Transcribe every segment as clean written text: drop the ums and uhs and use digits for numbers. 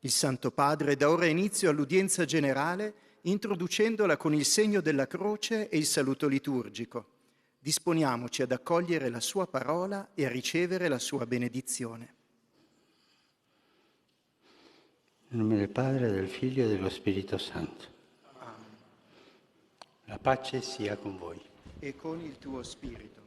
Il Santo Padre dà ora inizio all'udienza generale introducendola con il segno della croce e il saluto liturgico. Disponiamoci ad accogliere la sua parola e a ricevere la sua benedizione. In nome del Padre, del Figlio e dello Spirito Santo. Amen. La pace sia con voi. E con il tuo spirito.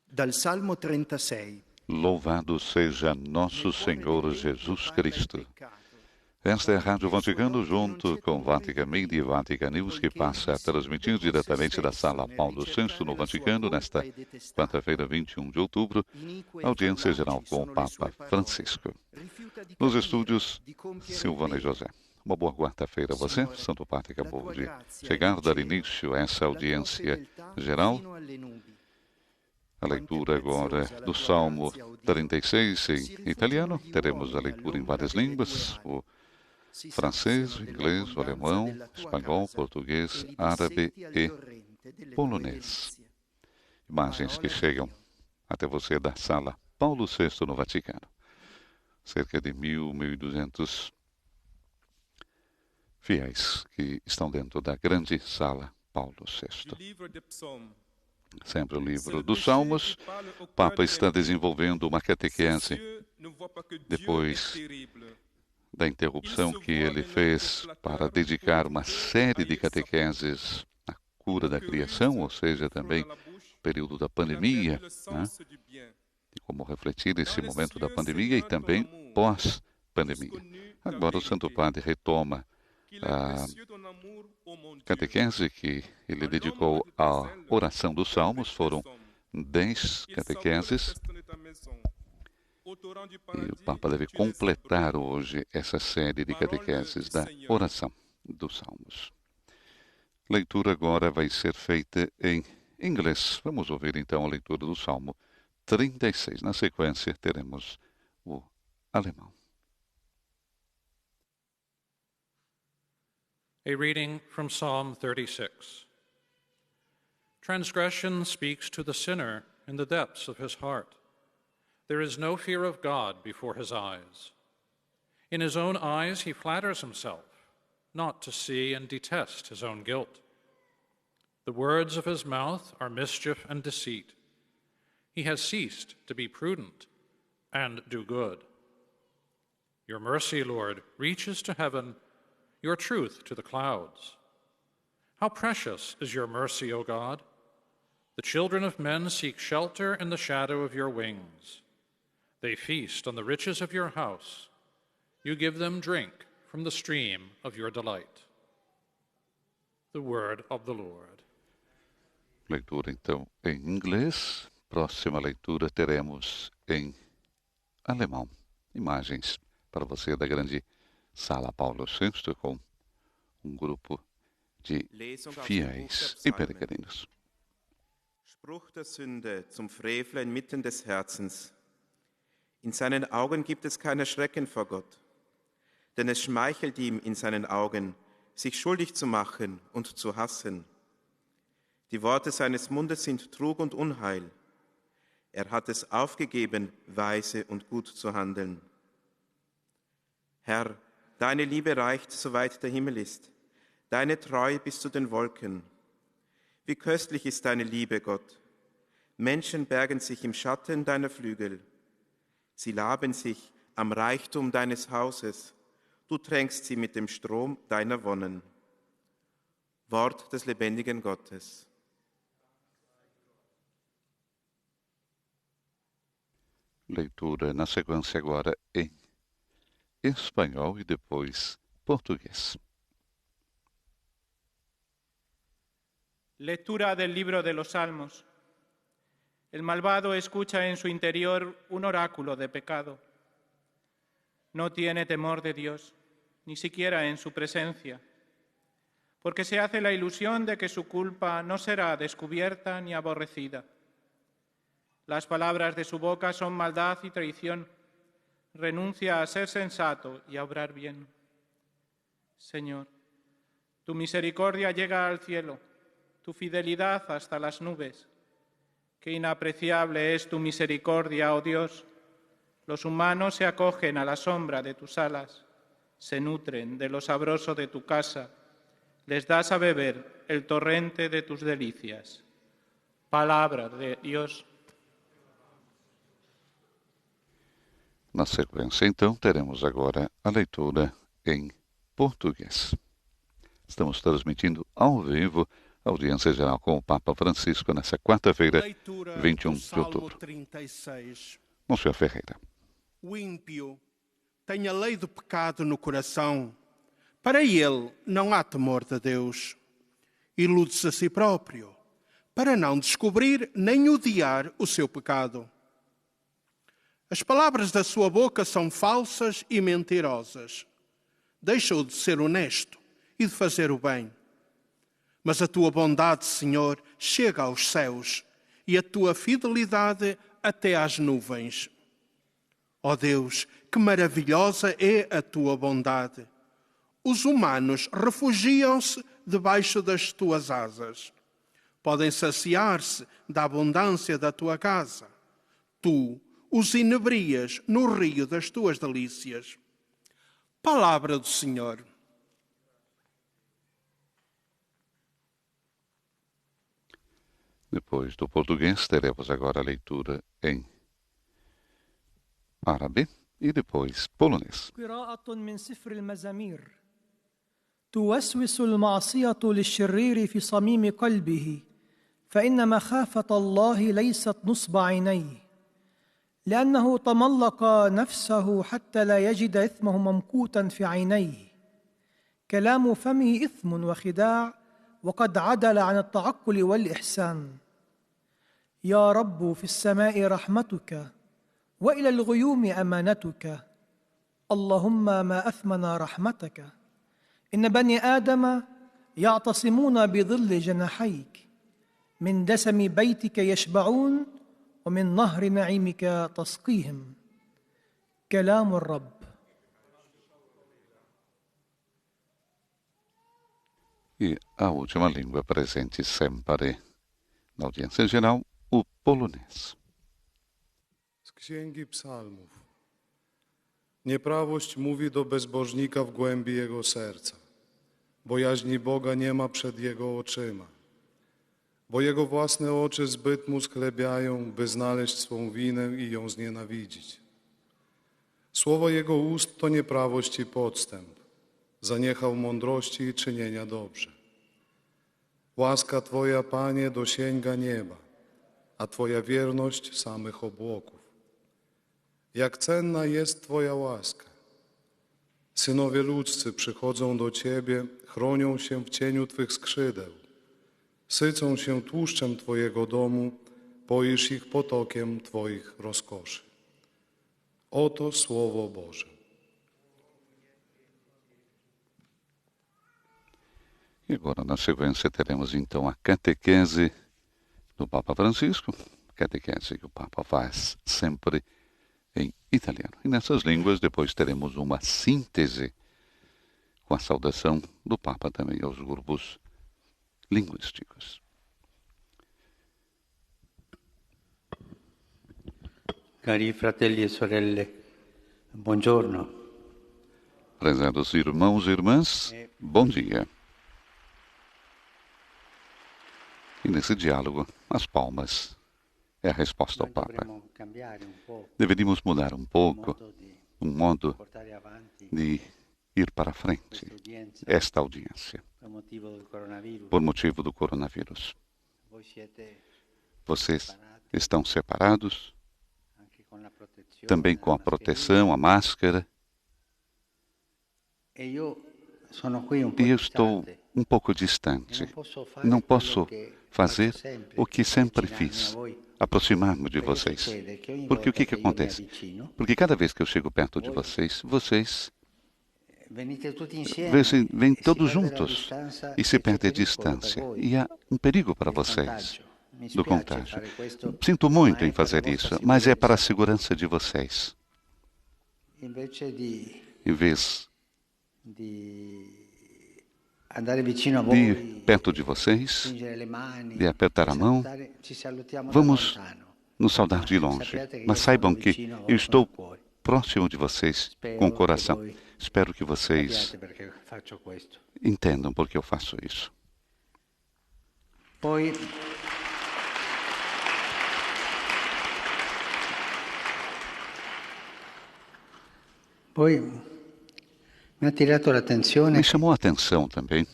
Dal Salmo 36. Louvado seja nosso Senhor Jesus Cristo. Esta é a Rádio Vaticano, junto com Vatican Media e Vatican News, que passa a transmitir diretamente da Sala Paulo VI no Vaticano, nesta quarta-feira, 21 de outubro, audiência geral com o Papa Francisco. Nos estúdios, Silvana e José. Uma boa quarta-feira a você, Santo Padre acabou de chegar, dar início a essa audiência geral. A leitura agora do Salmo 36 em italiano. Teremos a leitura em várias línguas, o francês, o inglês, o alemão, espanhol, português, árabe e polonês. Imagens que chegam até você da Sala Paulo VI no Vaticano. Cerca de 1.200 fiéis que estão dentro da grande Sala Paulo VI. Sempre o livro dos Salmos. O Papa está desenvolvendo uma catequese depois da interrupção que ele fez para dedicar uma série de catequeses à cura da criação, ou seja, também o período da pandemia, né? E como refletir esse momento da pandemia e também pós-pandemia. Agora o Santo Padre retoma a catequese que ele dedicou à oração dos Salmos. Foram 10 catequeses e o Papa deve completar hoje essa série de catequeses da oração dos Salmos. Leitura agora vai ser feita em inglês. Vamos ouvir então a leitura do Salmo 36. Na sequência teremos o alemão. A reading from Psalm 36. Transgression speaks to the sinner in the depths of his heart. There is no fear of God before his eyes. In his own eyes he flatters himself, not to see and detest his own guilt. The words of his mouth are mischief and deceit. He has ceased to be prudent and do good. Your mercy, Lord, reaches to heaven, your truth to the clouds. How precious is your mercy, O God! The children of men seek shelter in the shadow of your wings. They feast on the riches of your house. You give them drink from the stream of your delight. The word of the Lord. Leitura então em inglês. Próxima leitura teremos em alemão. Imagens para você da grande Sala Paulo VI com grupo de fiéis e peregrinos. Spruch der Sünde zum Frevler inmitten des Herzens. In seinen Augen gibt es keinen Schrecken vor Gott, denn es schmeichelt ihm in seinen Augen, sich schuldig zu machen und zu hassen. Die Worte seines Mundes sind Trug und Unheil. Er hat es aufgegeben, weise und gut zu handeln. Herr, deine Liebe reicht, soweit der Himmel ist, deine Treue bis zu den Wolken. Wie köstlich ist deine Liebe, Gott. Menschen bergen sich im Schatten deiner Flügel. Sie laben sich am Reichtum deines Hauses. Du tränkst sie mit dem Strom deiner Wonnen. Wort des lebendigen Gottes. Leitura na sequência agora em espanhol e depois português. Lectura del libro de los Salmos. El malvado escucha en su interior un oráculo de pecado. No tiene temor de Dios, ni siquiera en su presencia, porque se hace la ilusión de que su culpa no será descubierta ni aborrecida. Las palabras de su boca son maldad y traición. Renuncia a ser sensato y a obrar bien. Señor, tu misericordia llega al cielo, tu fidelidad hasta las nubes. Qué inapreciable es tu misericordia, oh Dios. Los humanos se acogen a la sombra de tus alas, se nutren de lo sabroso de tu casa, les das a beber el torrente de tus delicias. Palabra de Deus. Na sequência, então, teremos agora a leitura em português. Estamos transmitindo ao vivo a audiência geral com o Papa Francisco nessa quarta-feira, 21 de outubro. 36. Monsenhor Ferreira. O ímpio tem a lei do pecado no coração. Para ele não há temor de Deus. Ilude-se a si próprio, para não descobrir nem odiar o seu pecado. As palavras da sua boca são falsas e mentirosas. Deixou de ser honesto e de fazer o bem. Mas a tua bondade, Senhor, chega aos céus e a tua fidelidade até às nuvens. Ó Deus, que maravilhosa é a tua bondade! Os humanos refugiam-se debaixo das tuas asas. Podem saciar-se da abundância da tua casa. Tu os inebrias no rio das tuas delícias. Palavra do Senhor. Depois do português, teremos agora a leitura em árabe e depois polonês. قراءة من سفر المزامير. توسوس المعصية للشرير في صميم قلبه، فإن مخافة الله ليست نصب عينيه، لأنه تملق نفسه حتى لا يجد إثمه ممقوتا في عينيه. كلام فمه إثم وخداع، وقد عدل عن التعقل والإحسان. يا رب في السماء رحمتك، وإلى الغيوم أمانتك. اللهم ما أثمن رحمتك. إن بني آدم يعتصمون بظل جناحيك، من دسم بيتك يشبعون، ومن نهر نعيمك تسقيهم. كلام الرب. E a última língua presente sempre na audiência geral, o polonês. Z Księgi Psalmów. Nieprawość mówi do bezbożnika w głębi jego serca. Bojaźni Boga nie ma przed jego oczyma. Bo jego własne oczy zbyt mu schlebiają, by znaleźć swą winę i ją znienawidzić. Słowo jego ust to nieprawość i podstęp. Zaniechał mądrości i czynienia dobrze. Łaska Twoja, Panie, dosięga nieba, a Twoja wierność samych obłoków. Jak cenna jest Twoja łaska. Synowie ludzcy przychodzą do Ciebie, chronią się w cieniu Twych skrzydeł. Sycą się tłuszczem Twojego domu, poisz ich potokiem Twoich rozkoszy. Oto Słowo Boże. E agora, na sequência, teremos então a catequese do Papa Francisco, catequese que o Papa faz sempre em italiano. E nessas línguas, depois teremos uma síntese com a saudação do Papa também aos grupos linguísticos. Cari fratelli e sorelle, buongiorno. Prezados irmãos e irmãs, bom dia. E nesse diálogo, as palmas é a resposta ao Papa. Deveríamos mudar um pouco o modo de ir para frente esta audiência, por motivo do coronavírus. Vocês estão separados, também com a proteção, a máscara, e eu estou um pouco distante. Não posso fazer o que sempre fiz, aproximar-me de vocês. Porque o que acontece? Porque cada vez que eu chego perto de vocês, vocês vêm todos juntos e se perde a distância. E há um perigo para vocês do contágio. Sinto muito em fazer isso, mas é para a segurança de vocês. Em vez de ir perto de vocês, de apertar a mão, vamos nos saudar de longe, mas saibam que eu estou próximo de vocês com o coração. Espero que vocês entendam por que eu faço isso. Me chamou a atenção também,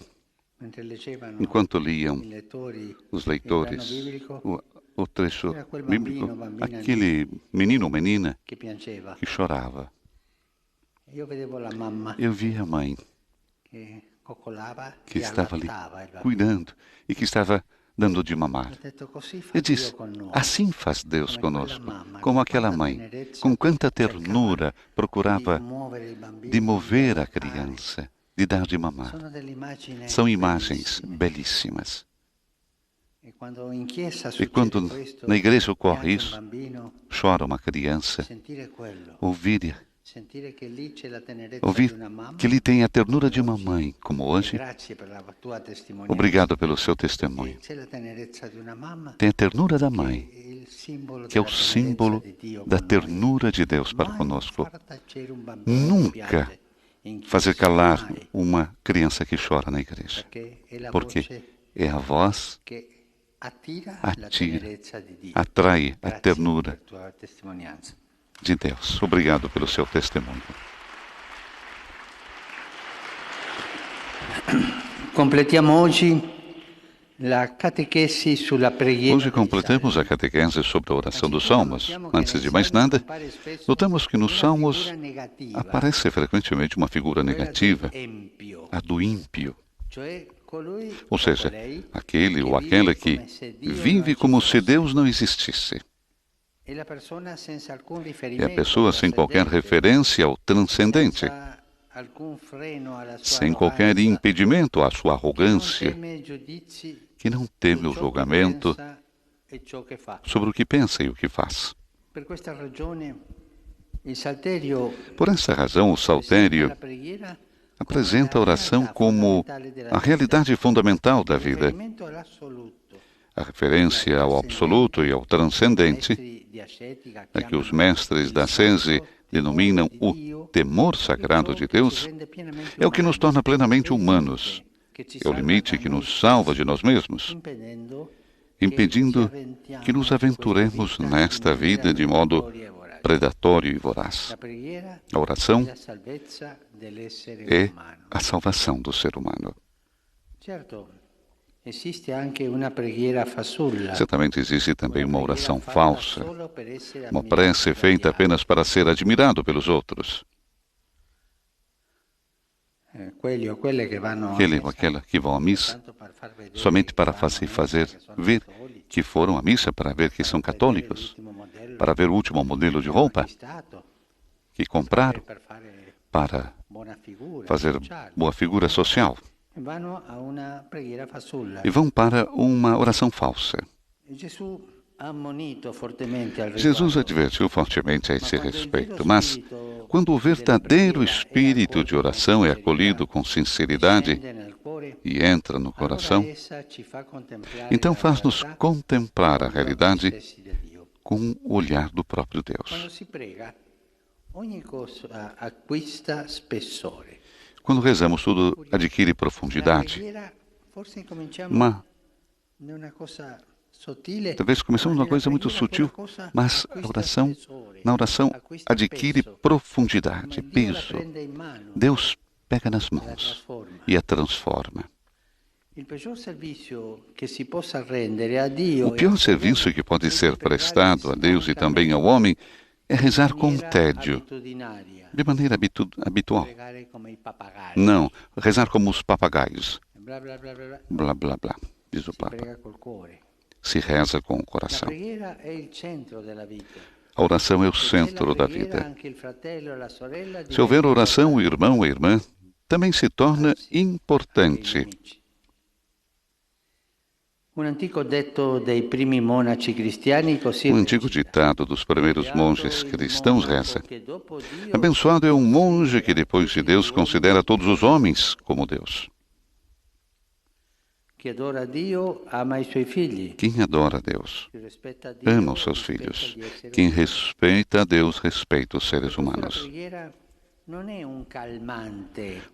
enquanto liam os leitores o trecho bíblico, aquele menino ou menina que chorava. Eu vi a mãe que estava ali cuidando e que estava dando de mamar. Eu disse, assim faz Deus conosco, como aquela mãe, com quanta ternura procurava de mover a criança, de dar de mamar. São imagens belíssimas. E quando na igreja ocorre isso, chora uma criança, ouvir que lhe tem a ternura de uma mãe, como hoje. Obrigado pelo seu testemunho. Tem a ternura da mãe, que é o símbolo da ternura de Deus para conosco. Nunca fazer calar uma criança que chora na igreja, porque é a voz atrai a ternura de Deus. Obrigado pelo seu testemunho. Hoje completamos a catequese sobre a oração dos Salmos. Antes de mais nada, notamos que nos Salmos aparece frequentemente uma figura negativa, a do ímpio. Ou seja, aquele ou aquela que vive como se Deus não existisse. É a pessoa sem qualquer referência ao transcendente, sem qualquer impedimento à sua arrogância, que não teme o julgamento sobre o que pensa e o que faz. Por essa razão, o Saltério apresenta a oração como a realidade fundamental da vida, a referência ao absoluto e ao transcendente, a que os mestres da ascese denominam o temor sagrado de Deus, é o que nos torna plenamente humanos. É o limite que nos salva de nós mesmos, impedindo que nos aventuremos nesta vida de modo predatório e voraz. A oração é a salvação do ser humano. Certamente existe também uma oração falsa, uma prece feita apenas para ser admirado pelos outros. Aquele ou aquela que vão à missa somente para fazer ver que foram à missa, para ver que são católicos, para ver o último modelo de roupa que compraram, para fazer boa figura social. E vão para uma oração falsa. Jesus advertiu fortemente a esse respeito, mas quando o verdadeiro espírito de oração é acolhido com sinceridade e entra no coração, então faz-nos contemplar a realidade com o olhar do próprio Deus. Quando rezamos, tudo adquire profundidade. Talvez começamos uma coisa muito sutil, mas na oração adquire profundidade, peso. Deus pega nas mãos e a transforma. O pior serviço que pode ser prestado a Deus e também ao homem é rezar com tédio, de maneira habitual. Não, rezar como os papagaios. Blá, blá, blá, diz o Papa. Se reza com o coração. A oração é o centro da vida. Se houver oração, o irmão ou a irmã também se torna importante. Um antigo ditado dos primeiros monges cristãos reza: abençoado é um monge que depois de Deus considera todos os homens como Deus. Quem adora a Deus ama os seus filhos. Quem respeita a Deus respeita os seres humanos.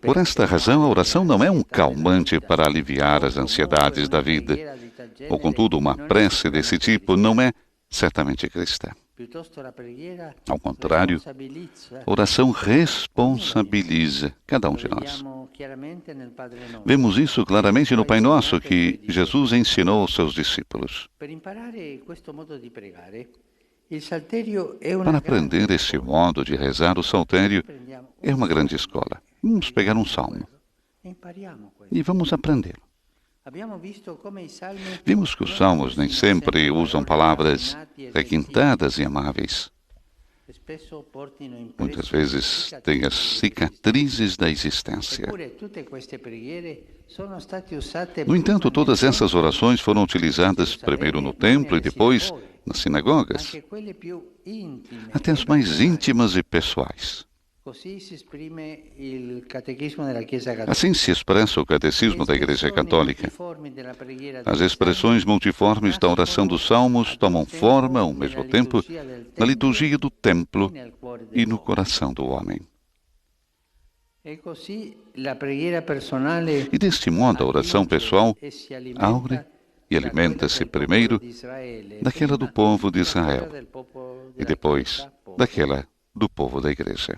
Por esta razão, a oração não é um calmante para aliviar as ansiedades da vida. Ou, contudo, uma prece desse tipo não é certamente cristã. Ao contrário, a oração responsabiliza cada um de nós. Vemos isso claramente no Pai Nosso que Jesus ensinou aos seus discípulos. Para aprender esse modo de rezar, o saltério é uma grande escola. Vamos pegar um salmo e vamos aprendê-lo. Vimos que os salmos nem sempre usam palavras requintadas e amáveis. Muitas vezes têm as cicatrizes da existência. No entanto, todas essas orações foram utilizadas primeiro no templo e depois nas sinagogas, até as mais íntimas e pessoais. Assim se expressa o Catecismo da Igreja Católica. As expressões multiformes da oração dos Salmos tomam forma, ao mesmo tempo, na liturgia do templo e no coração do homem. E deste modo, a oração pessoal aure e alimenta-se primeiro daquela do povo de Israel e depois daquela do povo da Igreja.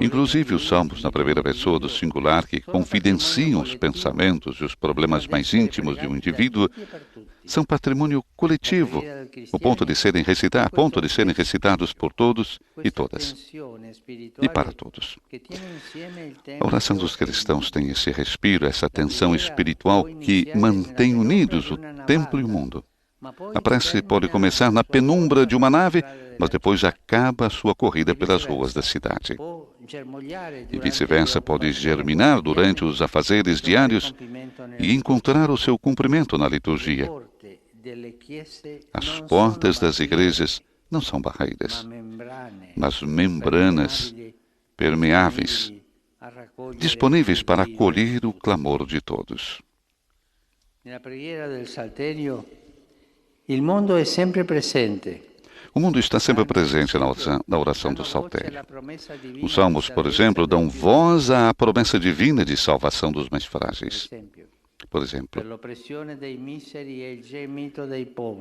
Inclusive os salmos na primeira pessoa do singular que confidenciam os pensamentos e os problemas mais íntimos de um indivíduo são patrimônio coletivo, a ponto de serem recitados por todos e todas, e para todos. A oração dos cristãos tem esse respiro, essa tensão espiritual que mantém unidos o templo e o mundo. A prece pode começar na penumbra de uma nave, mas depois acaba a sua corrida pelas ruas da cidade. E vice-versa, pode germinar durante os afazeres diários e encontrar o seu cumprimento na liturgia. As portas das igrejas não são barreiras, mas membranas permeáveis, disponíveis para acolher o clamor de todos. O mundo está sempre presente na oração do saltério. Os salmos, por exemplo, dão voz à promessa divina de salvação dos mais frágeis. Por exemplo,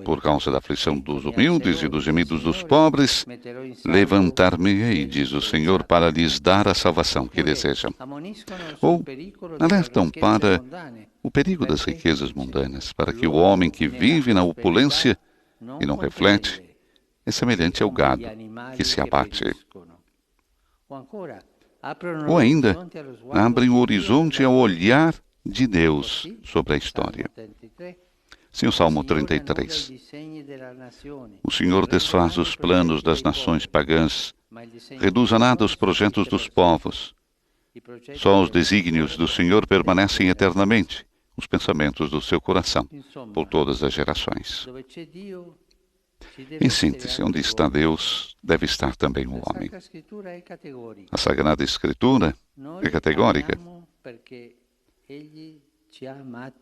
por causa da aflição dos humildes e dos gemidos dos pobres, levantar-me-ei, diz o Senhor, para lhes dar a salvação que desejam. Ou alertam para o perigo das riquezas mundanas, para que o homem que vive na opulência e não reflete é semelhante ao gado que se abate. Ou ainda, abrem o horizonte ao olhar de Deus sobre a história. Sim, o Salmo 33. O Senhor desfaz os planos das nações pagãs, reduz a nada os projetos dos povos. Só os desígnios do Senhor permanecem eternamente, os pensamentos do seu coração, por todas as gerações. Em síntese, onde está Deus, deve estar também o homem. A Sagrada Escritura é categórica.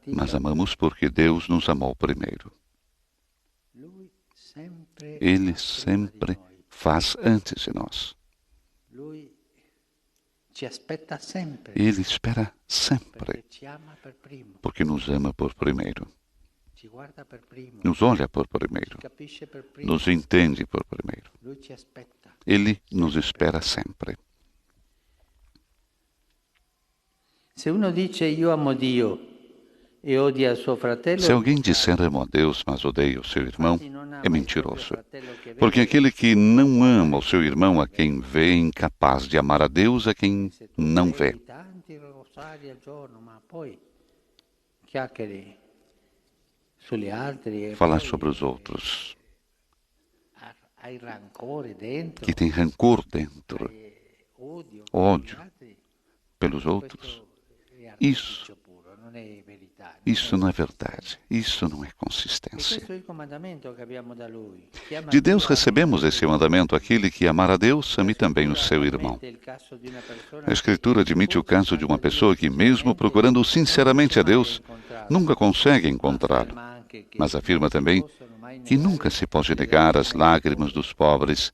Mas amamos porque Deus nos amou primeiro. Ele sempre faz antes de nós. Ele espera sempre, porque nos ama por primeiro. Nos olha por primeiro. Nos entende por primeiro. Ele nos espera sempre. Se alguém disser amo a Deus, mas odeia o seu irmão, é mentiroso. Porque aquele que não ama o seu irmão a quem vê é incapaz de amar a Deus a quem não vê. Falar sobre os outros, que tem rancor dentro, ódio pelos outros, isso Isso não é verdade, isso não é consistência. De Deus recebemos esse mandamento: aquele que amar a Deus, ame também o seu irmão. A Escritura admite o caso de uma pessoa que, mesmo procurando sinceramente a Deus, nunca consegue encontrá-lo, mas afirma também que nunca se pode negar as lágrimas dos pobres,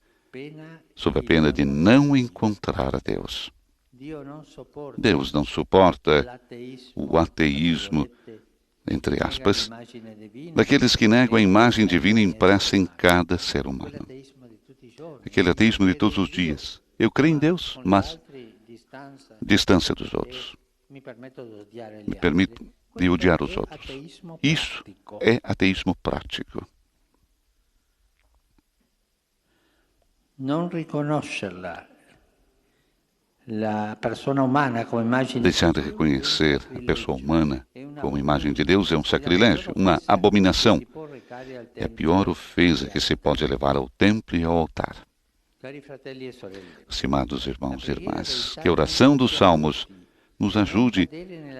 sob a pena de não encontrar a Deus. Deus não suporta o ateísmo, entre aspas, daqueles que negam a imagem divina impressa em cada ser humano. Aquele ateísmo de todos os dias. Eu creio em Deus, mas distância dos outros. Me permito de odiar os outros. Isso é ateísmo prático. Não reconhecerla. Deixar de reconhecer a pessoa humana como imagem de Deus é um sacrilégio, uma abominação. É a pior ofensa que se pode levar ao templo e ao altar. Estimados irmãos e irmãs, que a oração dos Salmos nos ajude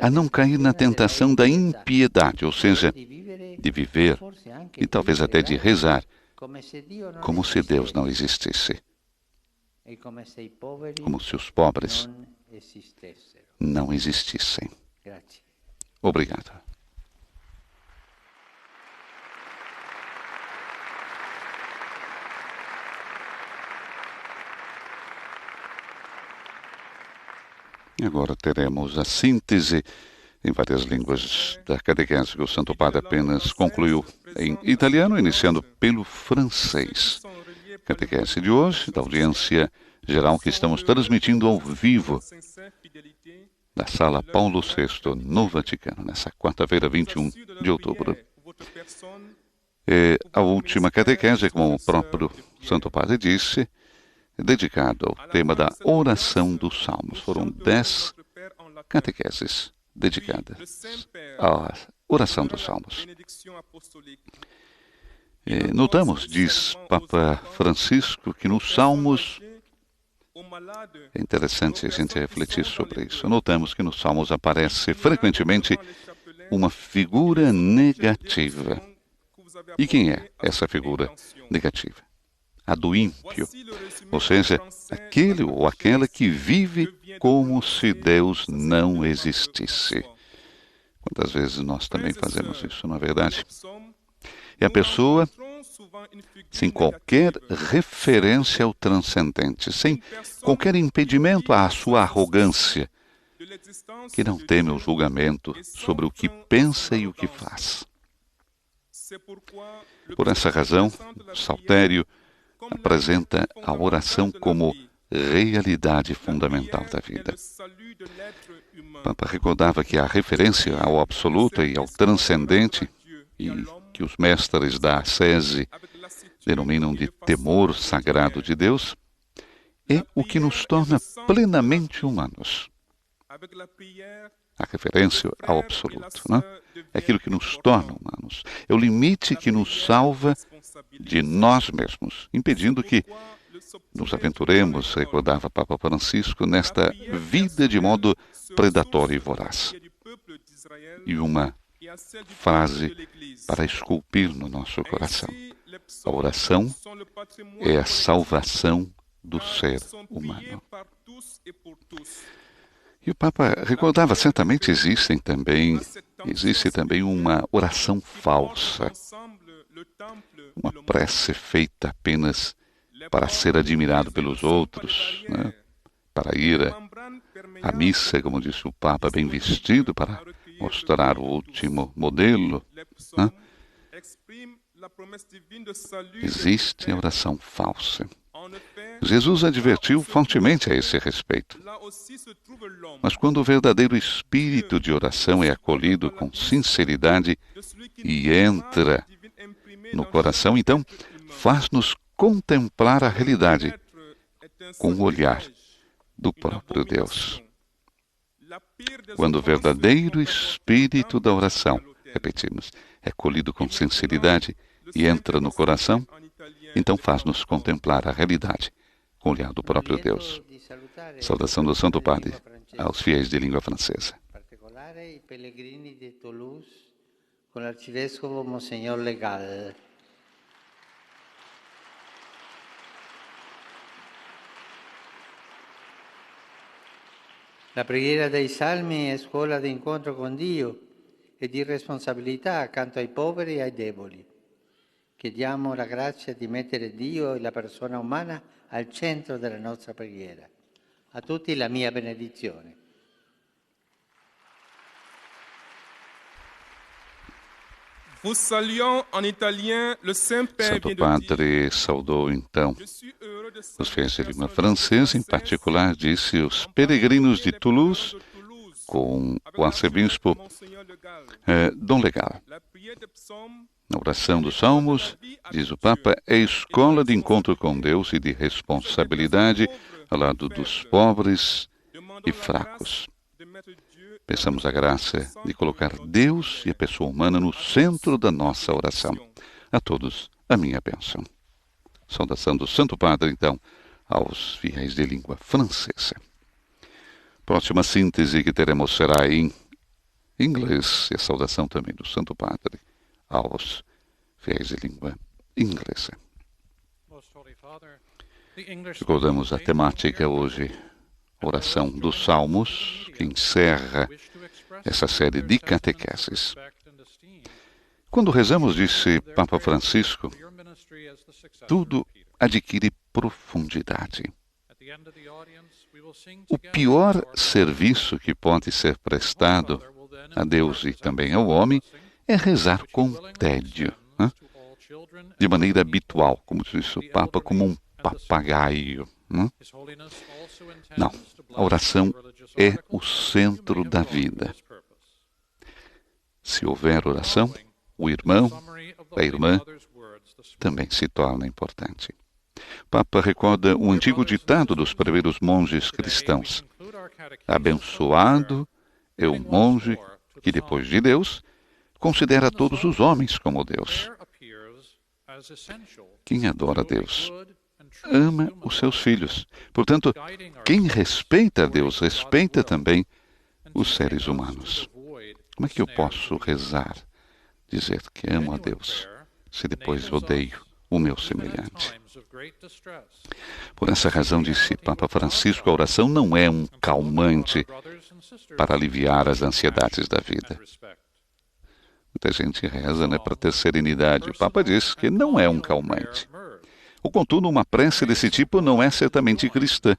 a não cair na tentação da impiedade, ou seja, de viver e talvez até de rezar como se Deus não existisse. Como se os pobres não existissem. Obrigado. Agora teremos a síntese em várias línguas da catequese que o Santo Padre apenas concluiu em italiano, iniciando pelo francês. Catequese de hoje, da audiência geral que estamos transmitindo ao vivo da Sala Paulo VI, no Vaticano, nessa quarta-feira, 21 de outubro. A última catequese, como o próprio Santo Padre disse, é dedicado ao tema da oração dos Salmos. Foram 10 catequeses dedicadas à oração dos Salmos. Notamos, diz Papa Francisco, que nos Salmos, é interessante a gente refletir sobre isso, notamos que nos Salmos aparece frequentemente uma figura negativa. E quem é essa figura negativa? A do ímpio, ou seja, aquele ou aquela que vive como se Deus não existisse. Quantas vezes nós também fazemos isso, não é verdade? É a pessoa sem qualquer referência ao transcendente, sem qualquer impedimento à sua arrogância, que não teme o julgamento sobre o que pensa e o que faz. Por essa razão, Saltério apresenta a oração como realidade fundamental da vida. O Papa recordava que a referência ao absoluto e ao transcendente, e que os mestres da ascese denominam de temor sagrado de Deus, é o que nos torna plenamente humanos. A referência ao absoluto, não? É aquilo que nos torna humanos. É o limite que nos salva de nós mesmos, impedindo que nos aventuremos, recordava Papa Francisco, nesta vida de modo predatório e voraz. E uma frase para esculpir no nosso coração: a oração é a salvação do ser humano. E o Papa recordava, certamente existe também uma oração falsa, uma prece feita apenas para ser admirado pelos outros, né? Para ir à missa, como disse o Papa, bem vestido, para mostrar o último modelo. Né? Existe a oração falsa. Jesus advertiu fortemente a esse respeito. Mas quando o verdadeiro espírito de oração é acolhido com sinceridade e entra no coração, então faz-nos contemplar a realidade com o olhar do próprio Deus. Quando o verdadeiro espírito da oração, repetimos, é acolhido com sinceridade e entra no coração, então faz-nos contemplar a realidade com o olhar do próprio Deus. Saudação do Santo Padre aos fiéis de língua francesa. Pellegrini de Toulouse con l'arcivescovo Monsignor Legal. La preghiera dei Salmi è scuola di incontro con Dio e di responsabilità accanto ai poveri e ai deboli. Chiediamo la grazia di mettere Dio e la persona umana al centro della nostra preghiera. A tutti la mia benedizione. Vous saluons en italien, le Saint-Père Santo vient de dire: Padre saudou então os fiéis de língua francesa, em particular disse os peregrinos de Toulouse, com o arcebispo Dom Legal. Na oração dos Salmos, diz o Papa, é escola de encontro com Deus e de responsabilidade ao lado dos pobres e fracos. Peçamos a graça de colocar Deus e a pessoa humana no centro da nossa oração. A todos, a minha bênção. Saudação do Santo Padre, então, aos fiéis de língua francesa. Próxima síntese que teremos será em inglês, e a saudação também do Santo Padre aos fiéis de língua inglesa. Recordamos a temática hoje, oração dos Salmos, que encerra essa série de catequeses. Quando rezamos, disse Papa Francisco, tudo adquire profundidade. O pior serviço que pode ser prestado a Deus e também ao homem é rezar com tédio, né? De maneira habitual, como disse o Papa, como um papagaio. Né? Não, a oração é o centro da vida. Se houver oração, o irmão, a irmã, também se torna importante. O Papa recorda um antigo ditado dos primeiros monges cristãos. Abençoado é o monge que, depois de Deus, considera todos os homens como Deus. Quem adora Deus ama os seus filhos. Portanto, quem respeita a Deus, respeita também os seres humanos. Como é que eu posso rezar, dizer que amo a Deus, se depois odeio o meu semelhante? Por essa razão, disse Papa Francisco, a oração não é um calmante para aliviar as ansiedades da vida. Muita gente reza, né, para ter serenidade. O Papa diz que não é um calmante. Ou, contudo, uma prece desse tipo não é certamente cristã.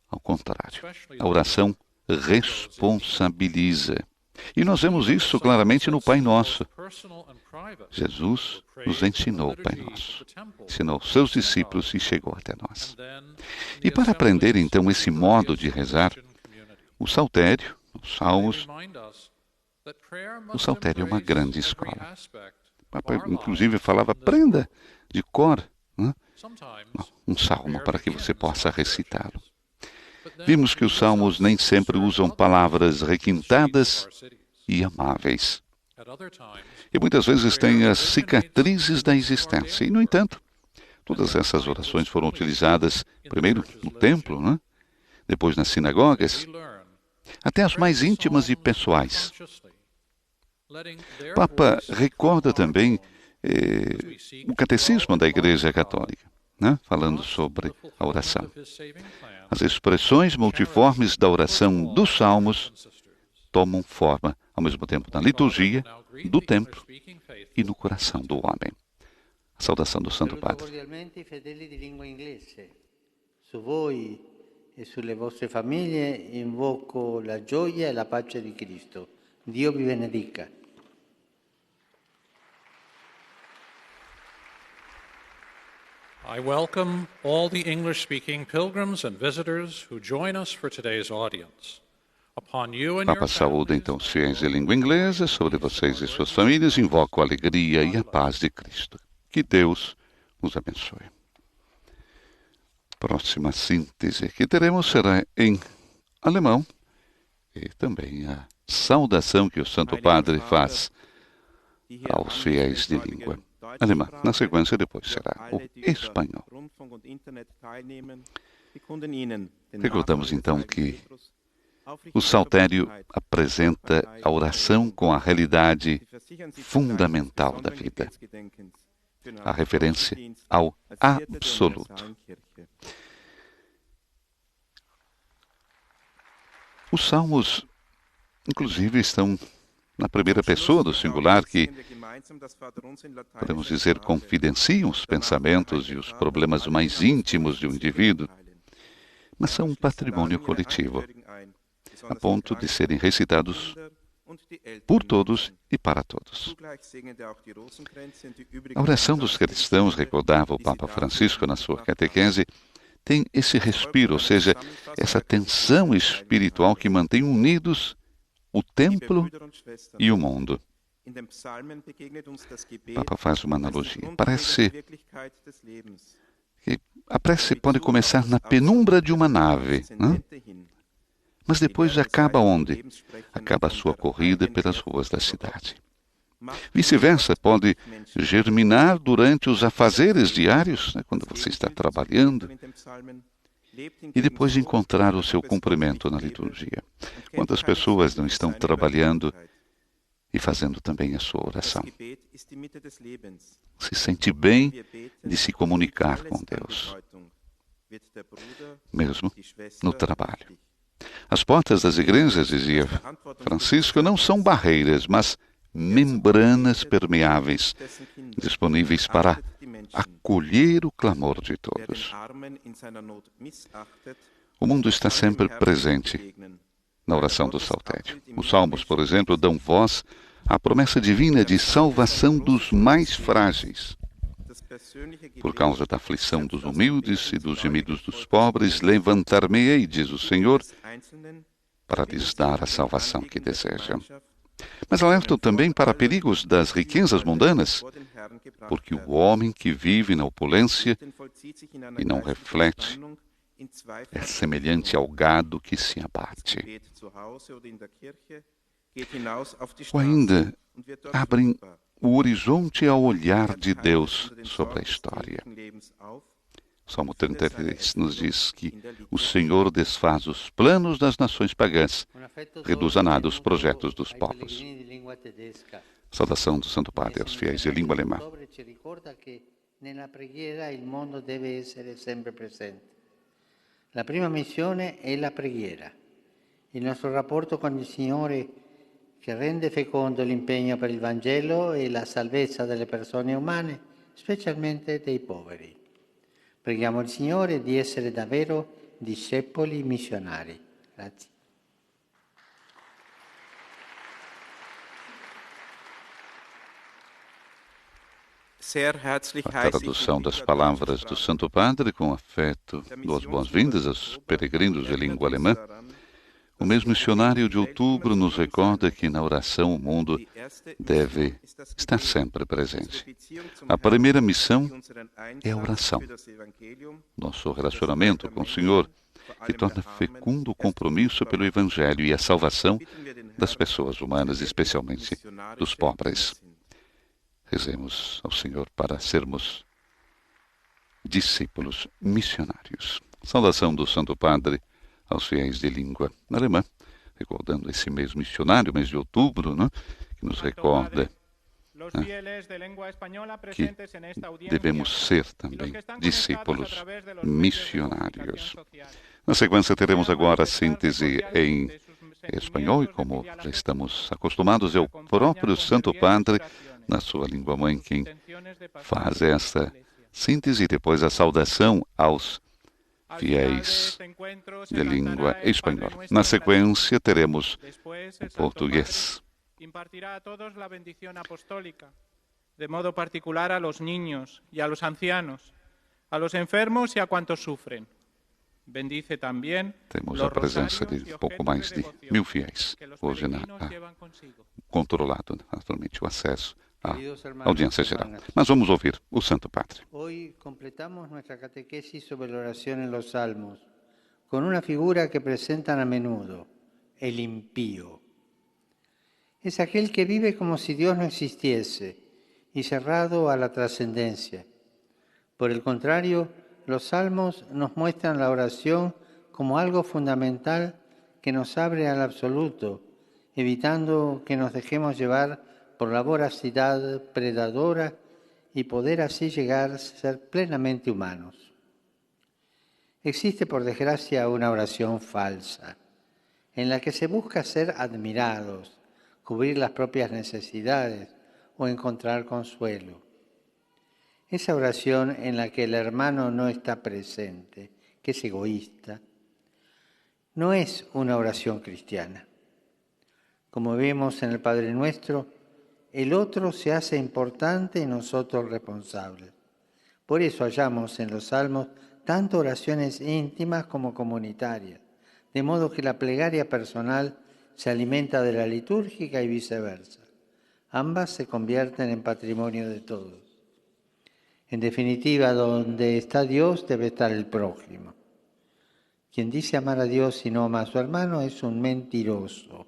Ao contrário, a oração responsabiliza. E nós vemos isso claramente no Pai Nosso. Jesus nos ensinou o Pai Nosso, ensinou seus discípulos e chegou até nós. E para aprender, então, esse modo de rezar, o saltério, os salmos, o saltério é uma grande escola. O Papa, inclusive, falava, aprenda de cor, né? Um salmo para que você possa recitá-lo. Vimos que os salmos nem sempre usam palavras requintadas e amáveis. E muitas vezes têm as cicatrizes da existência. E, no entanto, todas essas orações foram utilizadas primeiro no templo, né? Depois nas sinagogas, até as mais íntimas e pessoais. O Papa recorda também o catecismo da Igreja Católica, né? Falando sobre a oração. As expressões multiformes da oração dos salmos tomam forma, ao mesmo tempo, na liturgia, do templo e no coração do homem. A saudação do Santo Padre. Su voi e sulle vostre famiglie invoco la gioia e la pace di Cristo. Dio vi benedica. I welcome all the English-speaking pilgrims and visitors who join us for today's audience. Upon you and your Papa saúda então os fiéis de língua inglesa, sobre vocês e suas famílias, invoco a alegria e a paz de Cristo. Que Deus nos abençoe. Próxima síntese que teremos será em alemão e também a saudação que o Santo Padre faz aos fiéis de língua alemã. Na sequência, depois será o espanhol. Recordamos então que O saltério apresenta a oração com a realidade fundamental da vida, a referência ao absoluto. Os salmos, inclusive, estão na primeira pessoa do singular, que, podemos dizer, confidenciam os pensamentos e os problemas mais íntimos de um indivíduo, mas são um patrimônio coletivo, a ponto de serem recitados por todos e para todos. A oração dos cristãos, recordava o Papa Francisco na sua catequese, tem esse respiro, ou seja, essa tensão espiritual que mantém unidos o templo e o mundo. O Papa faz uma analogia. Parece que a prece pode começar na penumbra de uma nave, né? Mas depois acaba onde? Acaba a sua corrida pelas ruas da cidade. Vice-versa, pode germinar durante os afazeres diários, né, quando você está trabalhando, e depois encontrar o seu cumprimento na liturgia. Quantas pessoas não estão trabalhando e fazendo também a sua oração? Se sente bem de se comunicar com Deus, mesmo no trabalho. As portas das igrejas, dizia Francisco, não são barreiras, mas membranas permeáveis, disponíveis para acolher o clamor de todos. O mundo está sempre presente na oração do saltério. Os salmos, por exemplo, dão voz à promessa divina de salvação dos mais frágeis. Por causa da aflição dos humildes e dos gemidos dos pobres, levantar-me-ei, diz o Senhor, para lhes dar a salvação que desejam. Mas alertam também para perigos das riquezas mundanas, porque o homem que vive na opulência e não reflete é semelhante ao gado que se abate. Ou ainda abrem o horizonte ao olhar de Deus sobre a história. O Salmo 33 nos diz que o Senhor desfaz os planos das nações pagãs, reduz a nada os projetos dos povos. Saudação do Santo Padre aos fiéis de língua alemã. La prima missione è la preghiera. Il nostro rapporto con il Signore che rende fecondo l'impegno per il Vangelo e la salvezza delle persone umane, specialmente dei poveri. Preghiamo il Signore di essere davvero discepoli missionari. Grazie. A tradução das palavras do Santo Padre, com afeto, dou as boas-vindas aos peregrinos de língua alemã. O mês missionário de outubro nos recorda que na oração o mundo deve estar sempre presente. A primeira missão é a oração. Nosso relacionamento com o Senhor, que torna fecundo o compromisso pelo Evangelho e a salvação das pessoas humanas, especialmente dos pobres. Rezemos ao Senhor para sermos discípulos missionários. Saudação do Santo Padre aos fiéis de língua alemã, recordando esse mês missionário, mês de outubro, né, que nos recorda que devemos ser também discípulos missionários. Na sequência, teremos agora a síntese em espanhol, e como já estamos acostumados, é o próprio Santo Padre, na sua língua mãe, quem faz essa síntese e depois a saudação aos fiéis de língua espanhola. Na sequência, teremos o português. Impartirá a todos la bendición apostólica, de modo particular a los niños y a los ancianos, a los enfermos y a cuantos sufren. Bendice também. Temos a presença de pouco mais de 1000 fiéis hoje controlado, naturalmente, o acesso à audiência geral. Mas vamos ouvir o Santo Padre. Hoy completamos nuestra catequesis sobre la oración en los Salmos con una figura que presentan a menudo, el impío. Es aquel que vive como si Dios no existiese y cerrado a la trascendencia. Por el contrario, los Salmos nos muestran la oración como algo fundamental que nos abre al absoluto, evitando que nos dejemos llevar por la voracidad predadora y poder así llegar a ser plenamente humanos. Existe, por desgracia, una oración falsa, en la que se busca ser admirados, cubrir las propias necesidades o encontrar consuelo. Esa oración en la que el hermano no está presente, que es egoísta, no es una oración cristiana. Como vemos en el Padre Nuestro, el otro se hace importante y nosotros responsables. Por eso hallamos en los salmos tanto oraciones íntimas como comunitarias, de modo que la plegaria personal se alimenta de la litúrgica y viceversa. Ambas se convierten en patrimonio de todos. En definitiva, donde está Dios debe estar el prójimo. Quien dice amar a Dios y no ama a su hermano es un mentiroso.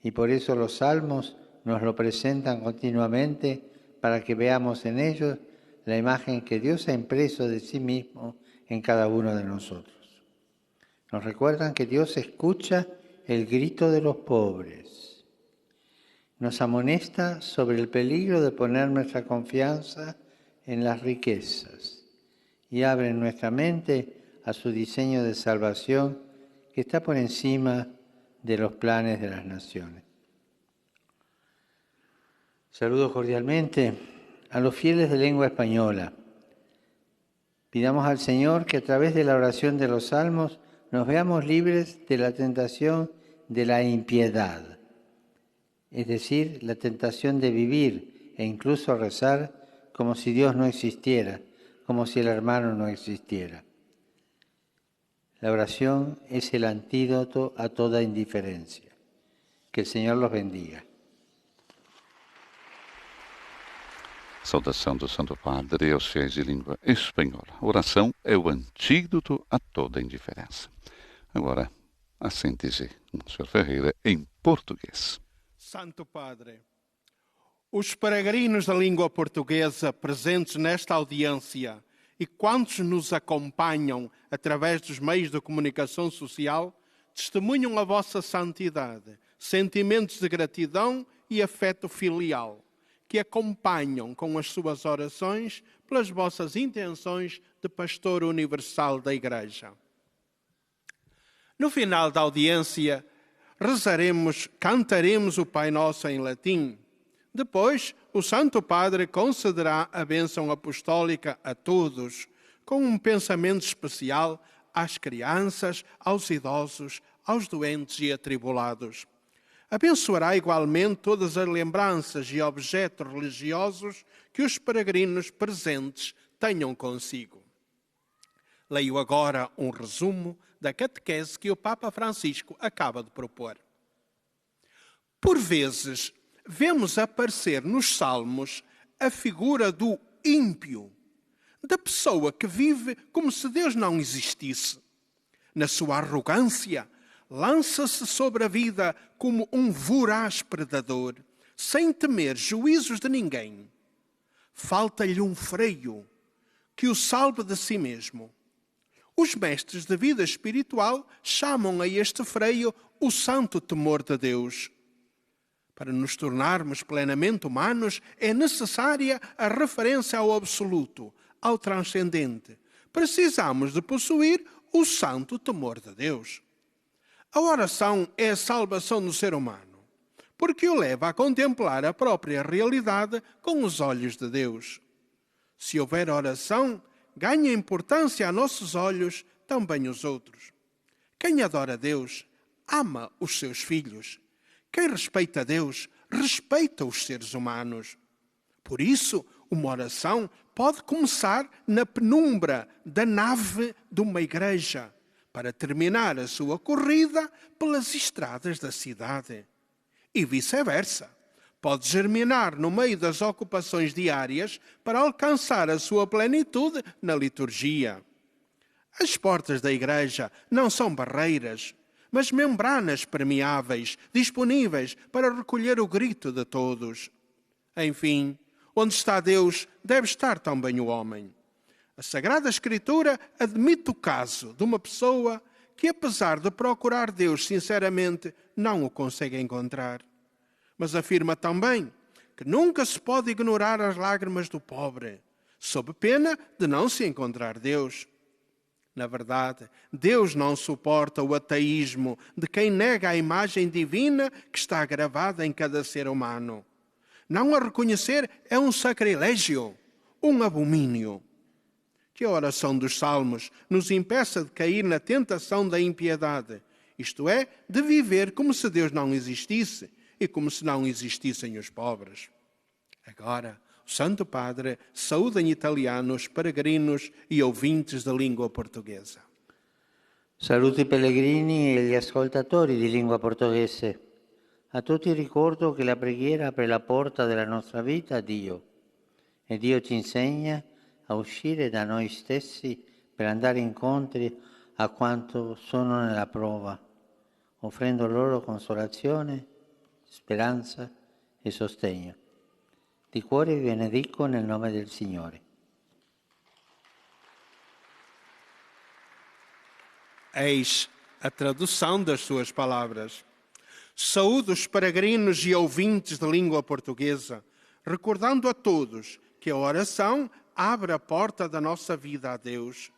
Y por eso los salmos nos lo presentan continuamente para que veamos en ellos la imagen que Dios ha impreso de sí mismo en cada uno de nosotros. Nos recuerdan que Dios escucha el grito de los pobres. Nos amonesta sobre el peligro de poner nuestra confianza en las riquezas y abre nuestra mente a su diseño de salvación que está por encima de los planes de las naciones. Saludo cordialmente a los fieles de lengua española. Pidamos al Señor que a través de la oración de los salmos nos veamos libres de la tentación de la impiedad, es decir, la tentación de vivir e incluso rezar como si Dios no existiera, como si el hermano no existiera. La oración es el antídoto a toda indiferencia. Que el Señor los bendiga. Saudação do Santo Padre aos fiéis de língua espanhola. Oração é o antídoto a toda indiferença. Agora, assente-se, Sr. Ferreira, em português. Santo Padre, os peregrinos da língua portuguesa presentes nesta audiência e quantos nos acompanham através dos meios de comunicação social testemunham a vossa santidade, sentimentos de gratidão e afeto filial, que acompanham com as suas orações pelas vossas intenções de pastor universal da Igreja. No final da audiência, cantaremos o Pai Nosso em latim. Depois, o Santo Padre concederá a bênção apostólica a todos, com um pensamento especial às crianças, aos idosos, aos doentes e atribulados. Abençoará igualmente todas as lembranças e objetos religiosos que os peregrinos presentes tenham consigo. Leio agora um resumo da catequese que o Papa Francisco acaba de propor. Por vezes, vemos aparecer nos salmos a figura do ímpio, da pessoa que vive como se Deus não existisse. Na sua arrogância, lança-se sobre a vida como um voraz predador, sem temer juízos de ninguém. Falta-lhe um freio que o salve de si mesmo. Os mestres da vida espiritual chamam a este freio o santo temor de Deus. Para nos tornarmos plenamente humanos, é necessária a referência ao absoluto, ao transcendente. Precisamos de possuir o santo temor de Deus. A oração é a salvação do ser humano, porque o leva a contemplar a própria realidade com os olhos de Deus. Se houver oração, ganha importância a nossos olhos também os outros. Quem adora Deus, ama os seus filhos. Quem respeita Deus, respeita os seres humanos. Por isso, uma oração pode começar na penumbra da nave de uma igreja, para terminar a sua corrida pelas estradas da cidade. E vice-versa. Pode germinar no meio das ocupações diárias para alcançar a sua plenitude na liturgia. As portas da igreja não são barreiras, mas membranas permeáveis, disponíveis para recolher o grito de todos. Enfim, onde está Deus, deve estar também o homem. A Sagrada Escritura admite o caso de uma pessoa que, apesar de procurar Deus sinceramente, não o consegue encontrar. Mas afirma também que nunca se pode ignorar as lágrimas do pobre, sob pena de não se encontrar Deus. Na verdade, Deus não suporta o ateísmo de quem nega a imagem divina que está gravada em cada ser humano. Não a reconhecer é um sacrilégio, um abomínio. Que a oração dos Salmos nos impeça de cair na tentação da impiedade, isto é, de viver como se Deus não existisse e como se não existissem os pobres. Agora, o Santo Padre saúda em italiano os peregrinos e ouvintes da língua portuguesa. Saluto i pellegrini e gli ascoltatori di lingua portoghese. A tutti ricordo che la preghiera apre la porta della nostra vita a Dio e Dio ci insegna a uscire da noi stessi per andare incontro a quanto sono nella prova, offrendo loro consolazione, speranza e sostegno. Di cuore vi benedico nel nome del Signore. Eis a tradução das suas palavras. Saúdo os peregrinos e ouvintes de língua portuguesa, recordando a todos que a oração abre a porta da nossa vida a Deus.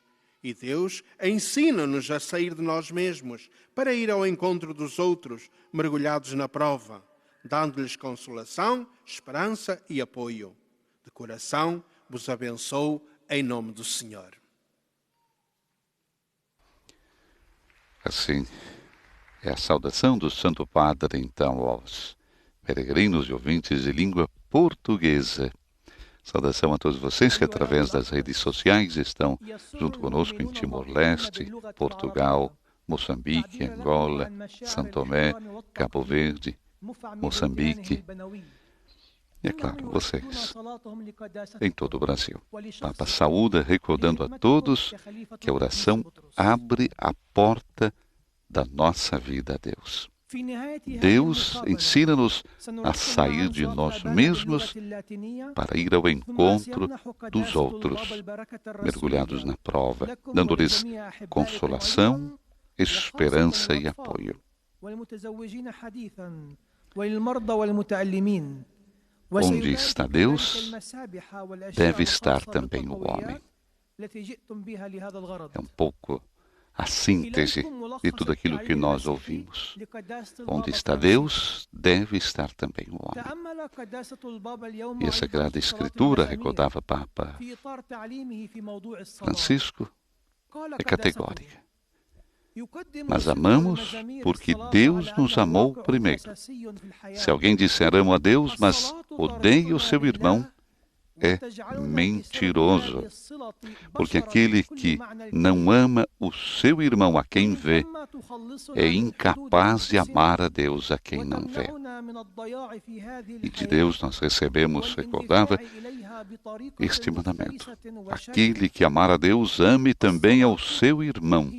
E Deus ensina-nos a sair de nós mesmos para ir ao encontro dos outros, mergulhados na prova, dando-lhes consolação, esperança e apoio. De coração vos abençoo em nome do Senhor. Assim, é a saudação do Santo Padre, então, aos peregrinos e ouvintes de língua portuguesa. Saudação a todos vocês que, através das redes sociais, estão junto conosco em Timor-Leste, Portugal, Moçambique, Angola, São Tomé, Cabo Verde, Moçambique e, é claro, vocês em todo o Brasil. Papa saúda, recordando a todos que a oração abre a porta da nossa vida a Deus. Deus ensina-nos a sair de nós mesmos para ir ao encontro dos outros, mergulhados na prova, dando-lhes consolação, esperança e apoio. Onde está Deus, deve estar também o homem. É um pouco a síntese de tudo aquilo que nós ouvimos. Onde está Deus, deve estar também o homem. E a Sagrada Escritura, recordava Papa Francisco, é categórica. Mas amamos porque Deus nos amou primeiro. Se alguém disser amo a Deus, mas odeia o seu irmão, é mentiroso, porque aquele que não ama o seu irmão a quem vê, é incapaz de amar a Deus a quem não vê. E de Deus nós recebemos, recordava, este mandamento. Aquele que amar a Deus, ame também ao seu irmão.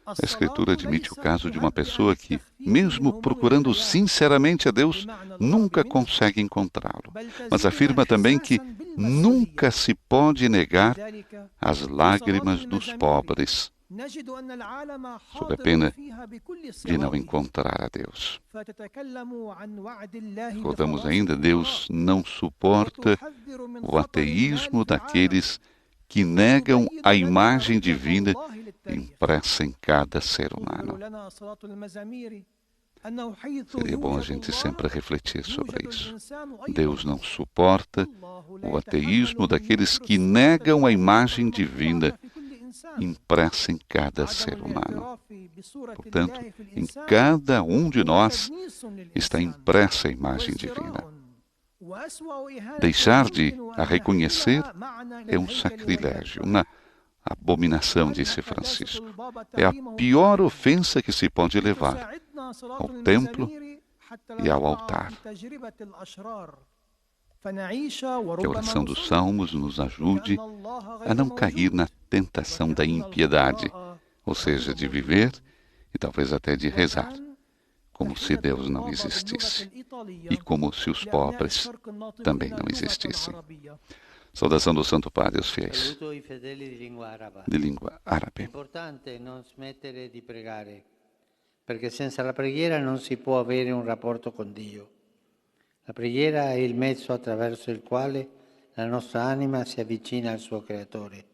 A Escritura admite o caso de uma pessoa que, mesmo procurando sinceramente a Deus, nunca consegue encontrá-lo. Mas afirma também que nunca se pode negar as lágrimas dos pobres, sob a pena de não encontrar a Deus. Recordamos ainda, Deus não suporta o ateísmo daqueles que negam a imagem divina impressa em cada ser humano. Seria bom a gente sempre refletir sobre isso. Deus não suporta o ateísmo daqueles que negam a imagem divina impressa em cada ser humano. Portanto, em cada um de nós está impressa a imagem divina. Deixar de a reconhecer é um sacrilégio, uma abominação, disse Francisco. É a pior ofensa que se pode levar ao templo e ao altar. Que a oração dos Salmos nos ajude a não cair na tentação da impiedade, ou seja, de viver e talvez até de rezar, como se Deus não existisse e como se os pobres também não existissem. Saudação do Santo Padre aos fiéis de língua árabe. È importante non smettere di pregare, perché senza la preghiera non si può avere un rapporto con Dio. La preghiera è il mezzo attraverso il quale la nostra anima si avvicina al suo Creatore.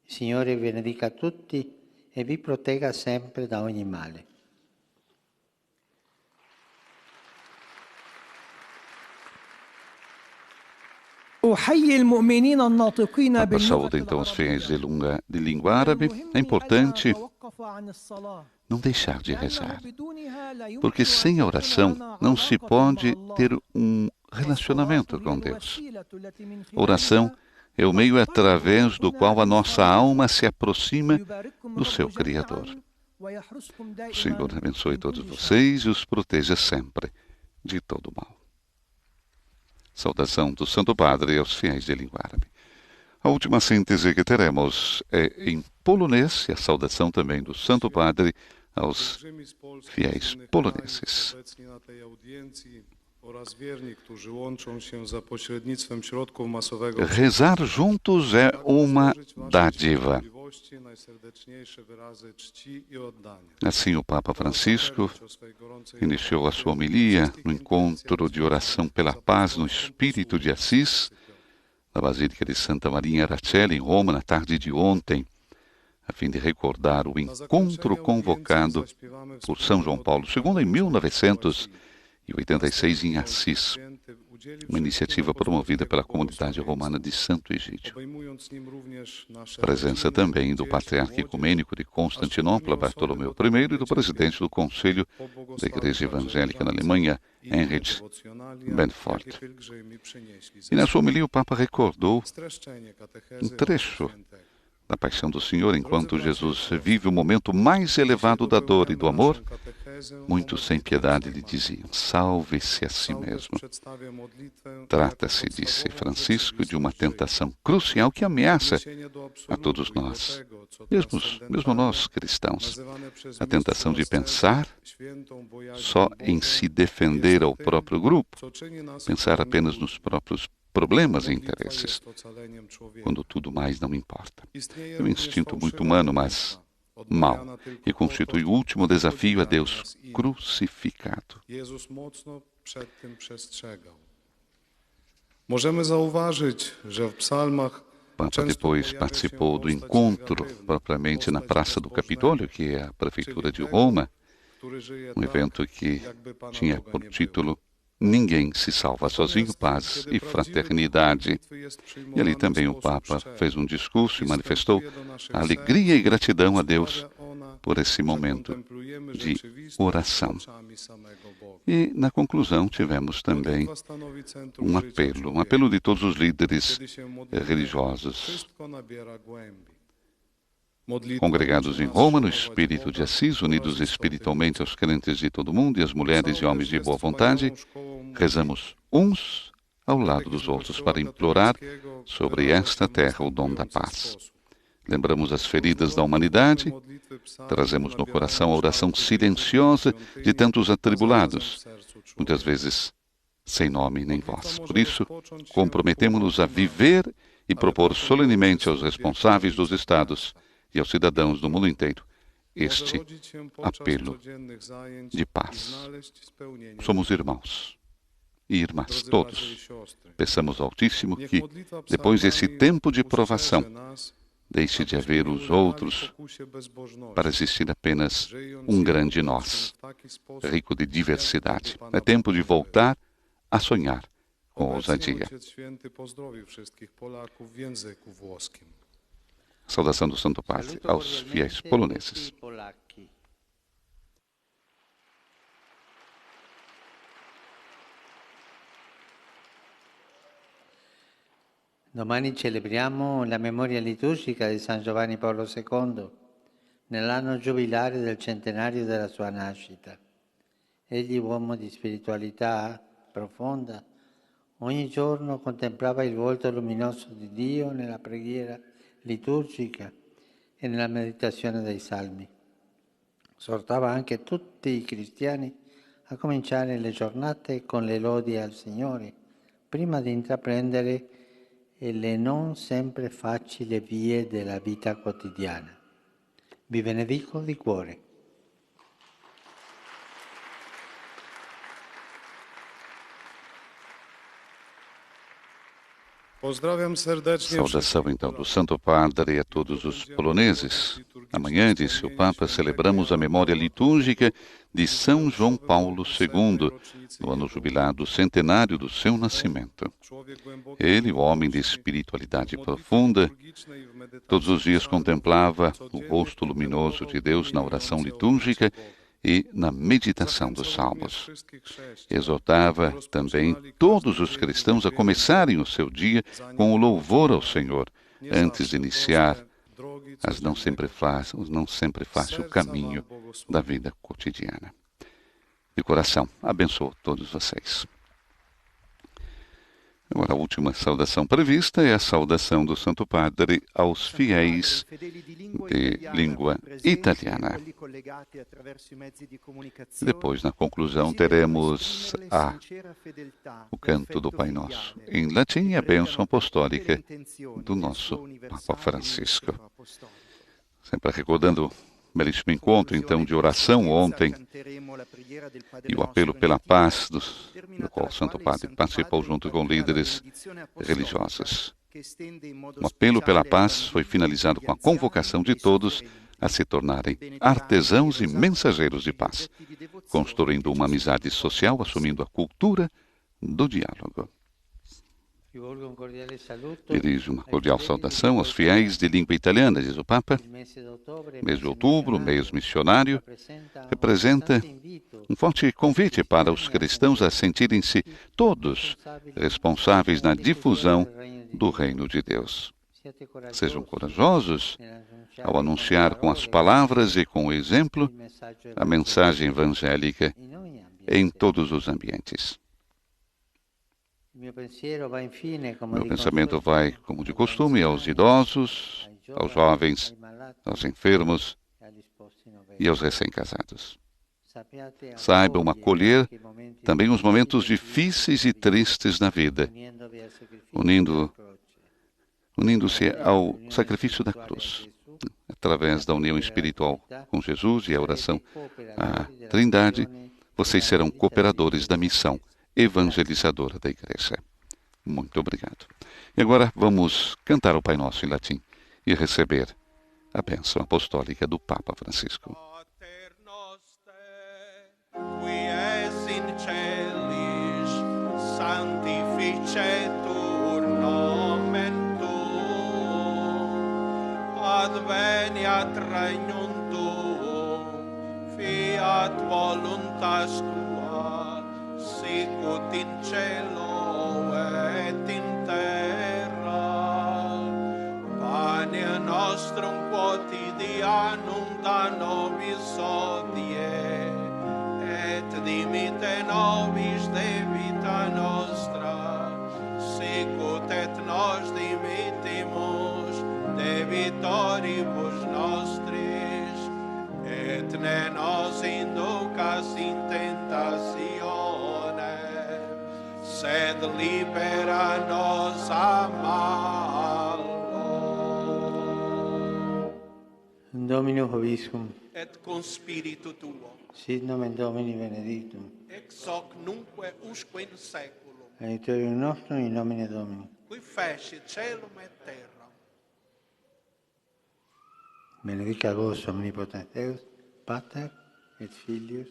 Il Signore vi benedica tutti e vi protegga sempre da ogni male. Papa saúda então os fiéis de língua árabe. É importante não deixar de rezar, porque sem a oração não se pode ter um relacionamento com Deus. A oração é o meio através do qual a nossa alma se aproxima do seu Criador. O Senhor abençoe todos vocês e os proteja sempre de todo mal. Saudação do Santo Padre aos fiéis de língua árabe. A última síntese que teremos é em polonês e a saudação também do Santo Padre aos fiéis poloneses. Rezar juntos é uma dádiva. Assim, o Papa Francisco iniciou a sua homilia no encontro de oração pela paz no Espírito de Assis, na Basílica de Santa Maria Araceli, em Roma, na tarde de ontem, a fim de recordar o encontro convocado por São João Paulo II em 1986 em Assis, uma iniciativa promovida pela comunidade romana de Santo Egídio. Presença também do patriarca ecumênico de Constantinopla, Bartolomeu I, e do presidente do Conselho da Igreja Evangélica na Alemanha, Heinrich Benfort. E na sua homilia o Papa recordou um trecho da Paixão do Senhor, enquanto Jesus vive o momento mais elevado da dor e do amor, muitos sem piedade lhe diziam: salve-se a si mesmo. Trata-se, disse Francisco, de uma tentação crucial que ameaça a todos nós, mesmo nós cristãos. A tentação de pensar só em se defender ao próprio grupo, pensar apenas nos próprios problemas e interesses, quando tudo mais não importa. É um instinto muito humano, mas mau, e constitui o último desafio a Deus crucificado. O Papa depois participou do encontro propriamente na Praça do Capitólio, que é a Prefeitura de Roma, um evento que tinha por título Ninguém se salva sozinho, paz e fraternidade. E ali também o Papa fez um discurso e manifestou a alegria e gratidão a Deus por esse momento de oração. E na conclusão tivemos também um apelo de todos os líderes religiosos congregados em Roma, no Espírito de Assis, unidos espiritualmente aos crentes de todo o mundo e as mulheres e homens de boa vontade, rezamos uns ao lado dos outros para implorar sobre esta terra o dom da paz. Lembramos as feridas da humanidade, trazemos no coração a oração silenciosa de tantos atribulados, muitas vezes sem nome nem voz. Por isso, comprometemo-nos a viver e propor solenemente aos responsáveis dos estados e aos cidadãos do mundo inteiro este apelo de paz. Somos irmãos e irmãs, todos. Peçamos ao Altíssimo que, depois desse tempo de provação, deixe de haver os outros para existir apenas um grande nós, rico de diversidade. É tempo de voltar a sonhar com ousadia. Saudação do Santo Padre aos fiéis poloneses. Domani celebriamo la memoria liturgica di San Giovanni Paolo II, nell'anno giubilare del centenario della sua nascita. Egli, uomo di spiritualità profonda, ogni giorno contemplava il volto luminoso di Dio nella preghiera liturgica e nella meditazione dei salmi. Esortava anche tutti i cristiani a cominciare le giornate con le lodi al Signore, prima di intraprendere e le non sempre facili vie della vita quotidiana. Vi benedico di cuore. Saudação então do Santo Padre a todos os poloneses. Amanhã, disse o Papa, celebramos a memória litúrgica de São João Paulo II, no ano jubilado centenário do seu nascimento. Ele, o homem de espiritualidade profunda, todos os dias contemplava o rosto luminoso de Deus na oração litúrgica e na meditação dos salmos. Exortava também todos os cristãos a começarem o seu dia com o louvor ao Senhor, antes de iniciar o não sempre fácil caminho da vida cotidiana. De coração, abençoo todos vocês. Agora, a última saudação prevista é a saudação do Santo Padre aos fiéis de língua italiana. Depois, na conclusão, teremos o canto do Pai Nosso em latim e a bênção apostólica do nosso Papa Francisco. Sempre recordando o belíssimo encontro, então, de oração ontem e o apelo pela paz, do qual o Santo Padre participou junto com líderes religiosos. O apelo pela paz foi finalizado com a convocação de todos a se tornarem artesãos e mensageiros de paz, construindo uma amizade social, assumindo a cultura do diálogo. Dirijo uma cordial saudação aos fiéis de língua italiana, diz o Papa. Mês de outubro, mês missionário, representa um forte convite para os cristãos a sentirem-se todos responsáveis na difusão do reino de Deus. Sejam corajosos ao anunciar com as palavras e com o exemplo a mensagem evangélica em todos os ambientes. Meu pensamento vai, como de costume, aos idosos, aos jovens, aos enfermos e aos recém-casados. Saibam acolher também os momentos difíceis e tristes na vida, unindo-se ao sacrifício da cruz. Através da união espiritual com Jesus e a oração à Trindade, vocês serão cooperadores da missão evangelizadora da Igreja. Muito obrigado. E agora vamos cantar o Pai Nosso em latim e receber a bênção apostólica do Papa Francisco. Qui es in celis sanctificetur nomen tuum, adveniat regnum tuum, fiat voluntas tua, sicut in cielo et in terra. Panem nostrum quotidianum da nobis hodie, et dimitte nobis debita nostra, sicut et nos dimittimus debitoribus nostris, et ne nos inducas in tentatione, sed libera nos a malo. Dominus vobiscum. Et cum spiritu tuo. Sit nomen Domini benedictum. Ex hoc nunque usque in saeculum. Aiuterium nostrum in nomine Domini. Qui fecit caelum et terra. Benedicat vos omnipotens Deus, Pater et Filius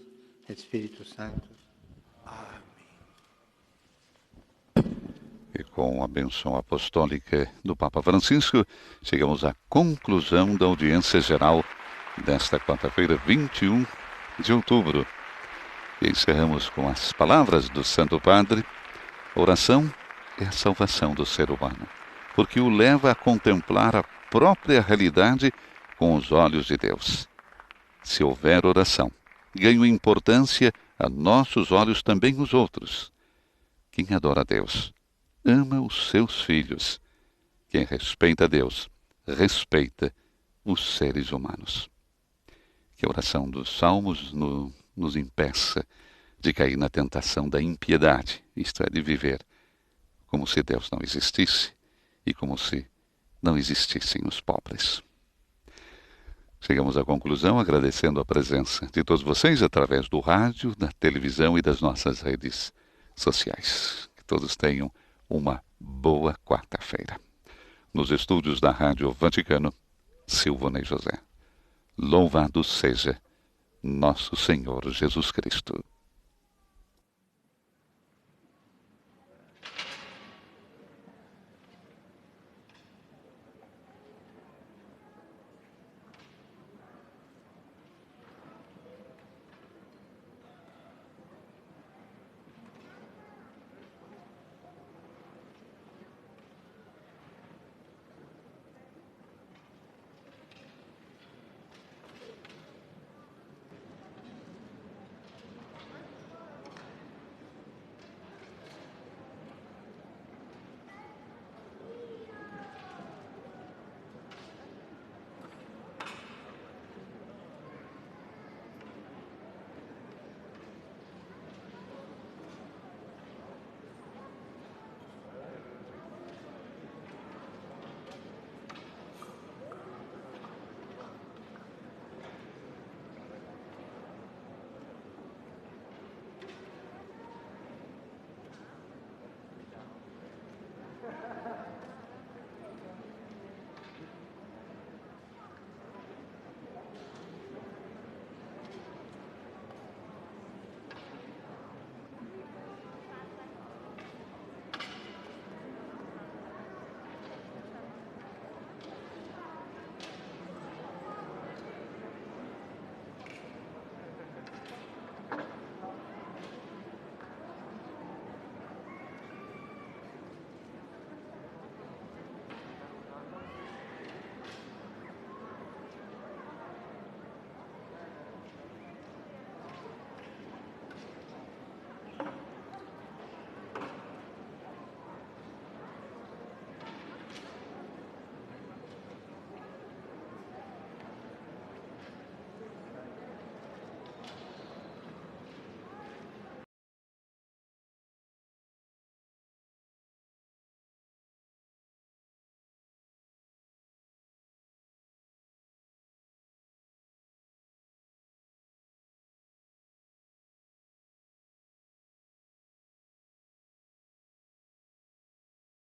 et Spiritus Sanctus. Amém. E com a bênção apostólica do Papa Francisco, chegamos à conclusão da audiência geral desta quarta-feira, 21 de outubro. E encerramos com as palavras do Santo Padre: oração é a salvação do ser humano, porque o leva a contemplar a própria realidade com os olhos de Deus. Se houver oração, ganham importância a nossos olhos também os outros. Quem adora a Deus ama os seus filhos. Quem respeita a Deus respeita os seres humanos. Que a oração dos Salmos nos impeça de cair na tentação da impiedade, isto é, de viver como se Deus não existisse e como se não existissem os pobres. Chegamos à conclusão agradecendo a presença de todos vocês através do rádio, da televisão e das nossas redes sociais. Que todos tenham uma boa quarta-feira. Nos estúdios da Rádio Vaticano, Silvonei José. Louvado seja nosso Senhor Jesus Cristo.